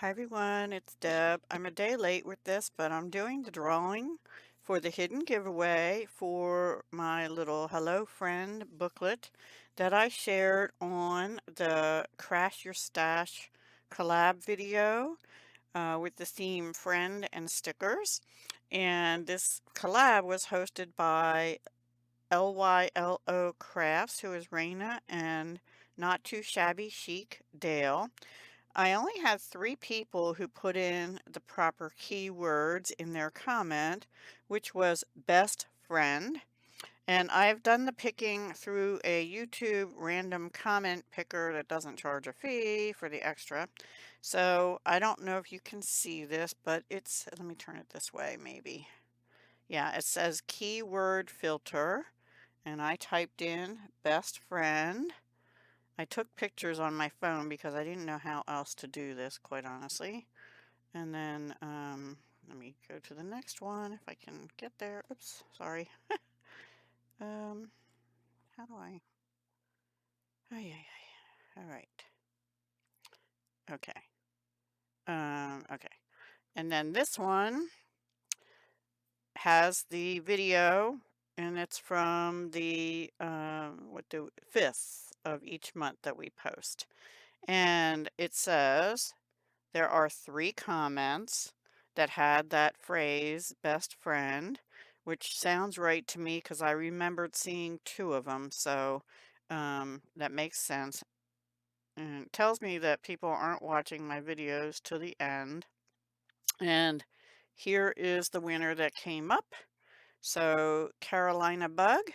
Hi everyone, it's Deb. I'm a day late with this, but I'm doing the drawing for the hidden giveaway for my little Hello Friend booklet that I shared on the Crash Your Stash collab video with the theme Friend and Stickers. And this collab was hosted by LYLO Crafts, who is Raina, and Not Too Shabby Chic Dale. I only had 3 people who put in the proper keywords in their comment, which was best friend. And I've done the picking through a YouTube random comment picker that doesn't charge a fee for the extra. So I don't know if you can see this, but let me turn it this way maybe. Yeah, it says keyword filter, and I typed in best friend. I took pictures on my phone because I didn't know how else to do this, quite honestly. And then, let me go to the next one if I can get there. Oops, sorry. Um, how do I? Ay, ay, ay. All right. Okay. Okay. And then this one has the video, and it's from the what the 5th of each month that we post. And it says there are 3 comments that had that phrase, best friend, which sounds right to me because I remembered seeing 2 of them, so that makes sense. And it tells me that people aren't watching my videos to the end. And here is the winner that came up. So, Carolina Bug,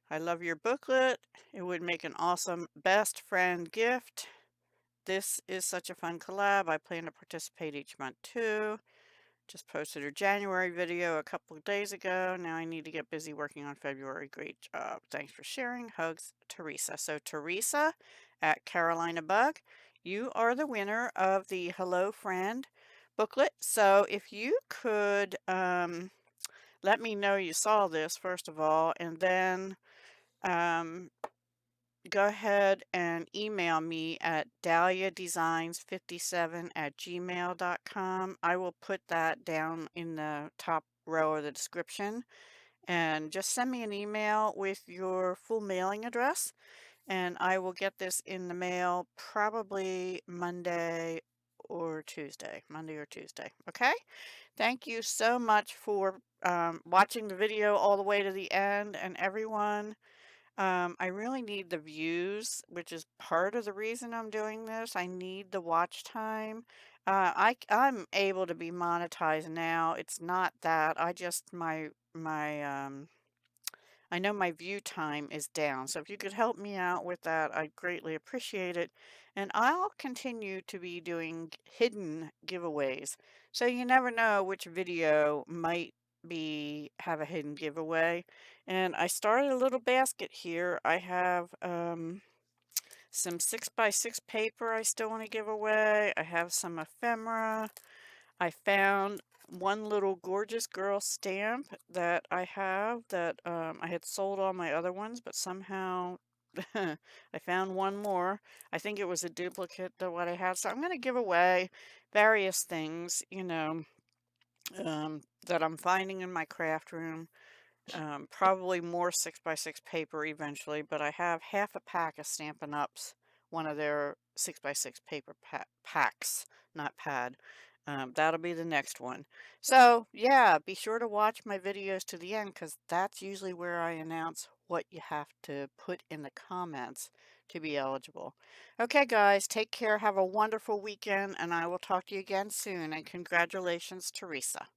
I love your booklet. It would make an awesome best friend gift. This is such a fun collab. I plan to participate each month too. Just posted her January video a couple of days ago. Now I need to get busy working on February. Great job. Thanks for sharing. Hugs, Teresa. So Teresa at Carolina Bug, you are the winner of the Hello Friend booklet. So if you could let me know you saw this first of all, and then um, go ahead and email me at dahliadesigns57@gmail.com. I will put that down in the top row of the description. And just send me an email with your full mailing address, and I will get this in the mail probably Monday or Tuesday. Okay? Thank you so much for watching the video all the way to the end, and everyone. I really need the views, which is part of the reason I'm doing this. I need the watch time. I'm able to be monetized now. It's not that. I know my view time is down. So if you could help me out with that, I'd greatly appreciate it. And I'll continue to be doing hidden giveaways. So you never know which video might be have a hidden giveaway. And I started a little basket here. I have some 6x6 paper I still want to give away. I have some ephemera. I found one little gorgeous girl stamp that I have that I had sold all my other ones, but somehow I found one more. I think it was a duplicate of what I had. So I'm going to give away various things, that I'm finding in my craft room. Probably more 6x6 paper eventually, but I have half a pack of Stampin' Up's, one of their 6x6 paper packs, not pad. That'll be the next one. So, yeah, be sure to watch my videos to the end because that's usually where I announce what you have to put in the comments to be eligible. Okay, guys, take care. Have a wonderful weekend, and I will talk to you again soon. And congratulations, Teresa.